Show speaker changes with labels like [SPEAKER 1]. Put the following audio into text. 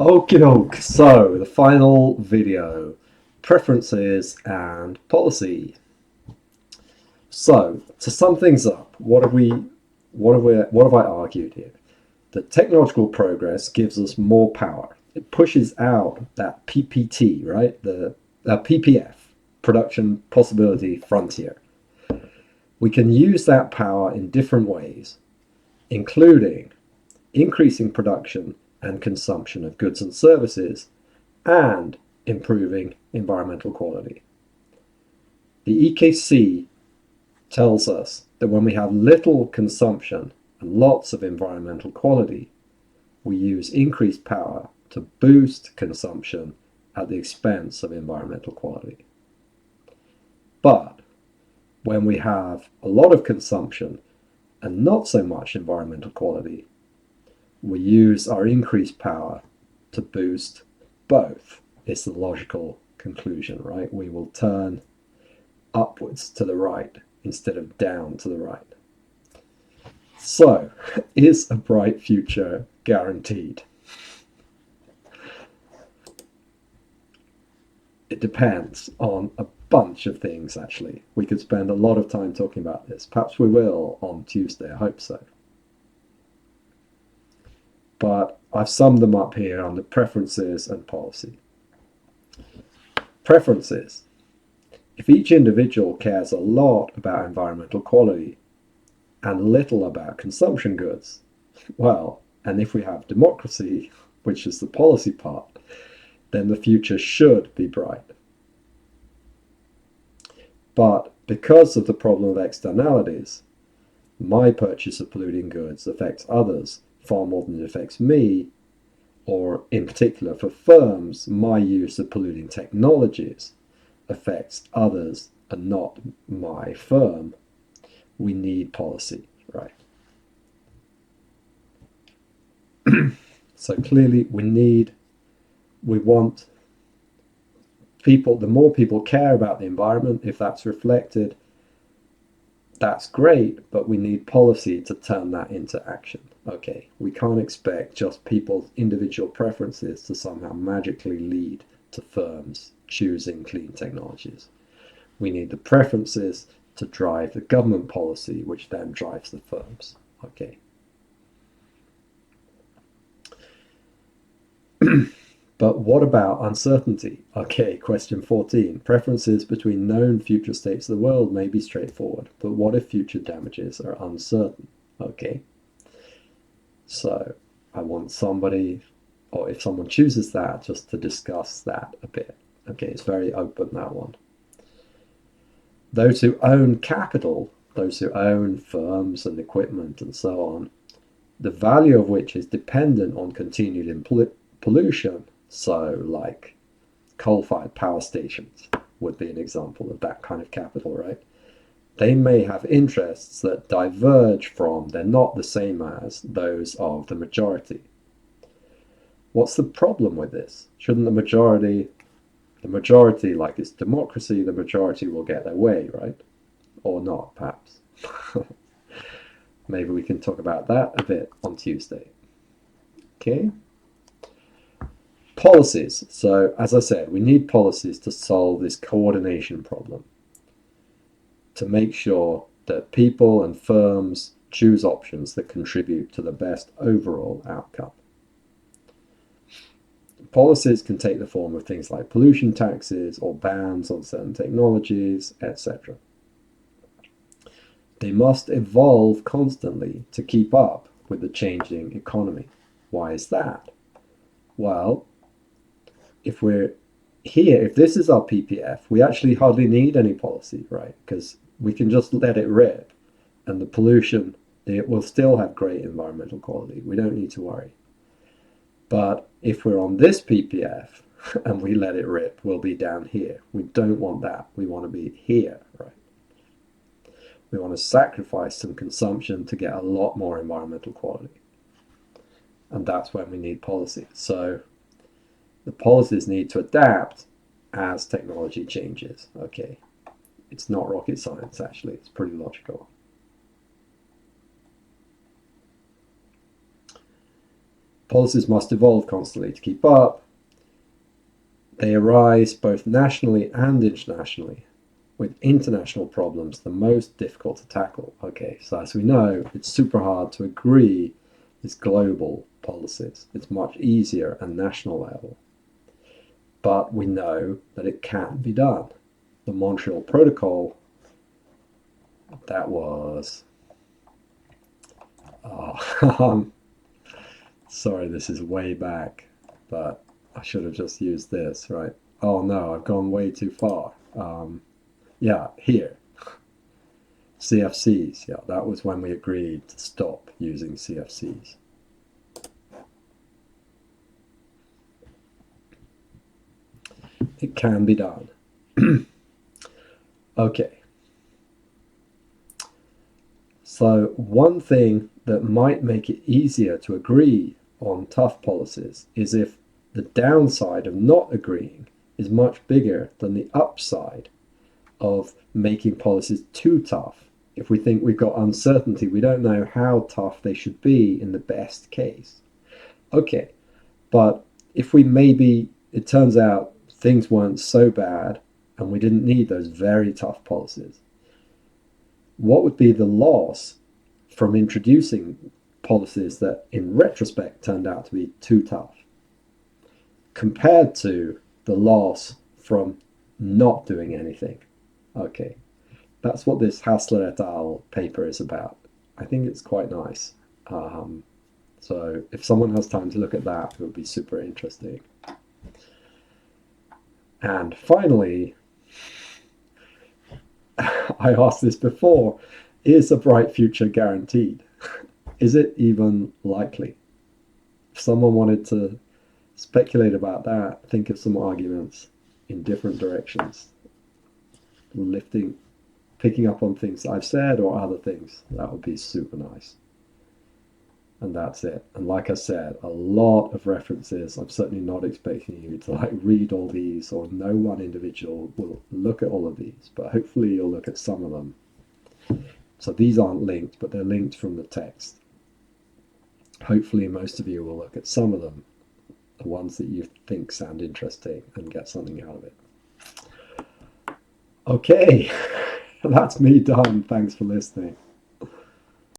[SPEAKER 1] Okie doke, so the final video, preferences and policy. So to sum things up, what have I argued here? That technological progress gives us more power. It pushes out that PPT, right? The PPF, production possibility frontier. We can use that power in different ways, including increasing production and consumption of goods and services, and improving environmental quality. The EKC tells us that when we have little consumption and lots of environmental quality, we use increased power to boost consumption at the expense of environmental quality. But when we have a lot of consumption and not so much environmental quality, we use our increased power to boost both. It's the logical conclusion, right? We will turn upwards to the right instead of down to the right. So, is a bright future guaranteed? It depends on a bunch of things, actually. We could spend a lot of time talking about this. Perhaps we will on Tuesday, I hope so. But I've summed them up here under preferences and policy. Preferences. If each individual cares a lot about environmental quality and little about consumption goods, well, and if we have democracy, which is the policy part, then the future should be bright. But because of the problem of externalities, my purchase of polluting goods affects others far more than it affects me, or in particular for firms, my use of polluting technologies affects others and not my firm. We need policy, right? So clearly we want people, the more people care about the environment, if that's reflected, that's great, but we need policy to turn that into action. Okay, we can't expect just people's individual preferences to somehow magically lead to firms choosing clean technologies. We need the preferences to drive the government policy, which then drives the firms. Okay. But what about uncertainty? Okay, question 14. Preferences between known future states of the world may be straightforward, but what if future damages are uncertain? Okay. So I want somebody, or if someone chooses that, just to discuss that a bit. Okay, it's very open, that one. Those who own capital, those who own firms and equipment and so on, the value of which is dependent on continued pollution, so like coal-fired power stations would be an example of that kind of capital, right? They may have interests that diverge from, they're not the same as, those of the majority. What's the problem with this? Shouldn't the majority, like it's democracy, the majority will get their way, right? Or not, perhaps. Maybe we can talk about that a bit on Tuesday. Okay. Policies. So, as I said, we need policies to solve this coordination problem, to make sure that people and firms choose options that contribute to the best overall outcome. Policies can take the form of things like pollution taxes or bans on certain technologies, etc. They must evolve constantly to keep up with the changing economy. Why is that? Well, if we're here, if this is our PPF, we actually hardly need any policy, right? Because we can just let it rip and the pollution, it will still have great environmental quality. We don't need to worry. But if we're on this PPF and we let it rip, we'll be down here. We don't want that. We want to be here, right? We want to sacrifice some consumption to get a lot more environmental quality. And that's when we need policy. So the policies need to adapt as technology changes. Okay, it's not rocket science, actually. It's pretty logical. Policies must evolve constantly to keep up. They arise both nationally and internationally, with international problems the most difficult to tackle. Okay, so as we know, it's super hard to agree with global policies. It's much easier at national level. But we know that it can be done. The Montreal Protocol, that was... sorry, this is way back, but I should have just used this, right? Oh no, I've gone way too far. Yeah, here. CFCs, yeah, that was when we agreed to stop using CFCs. It can be done. Okay. So one thing that might make it easier to agree on tough policies is if the downside of not agreeing is much bigger than the upside of making policies too tough. If we think we've got uncertainty, we don't know how tough they should be in the best case. Okay, but if we maybe, it turns out things weren't so bad and we didn't need those very tough policies, what would be the loss from introducing policies that in retrospect turned out to be too tough compared to the loss from not doing anything? Okay, that's what this Hassler et al. Paper is about. I think it's quite nice. So if someone has time to look at that, it would be super interesting. And finally, I asked this before, is a bright future guaranteed? Is it even likely? If someone wanted to speculate about that, think of some arguments in different directions, picking up on things I've said or other things. That would be super nice. And that's it. And like I said, a lot of references. I'm certainly not expecting you to read all these, or no one individual will look at all of these, but hopefully you'll look at some of them. So these aren't linked, but they're linked from the text. Hopefully most of you will look at some of them, the ones that you think sound interesting, and get something out of it. Okay, that's me done. Thanks for listening.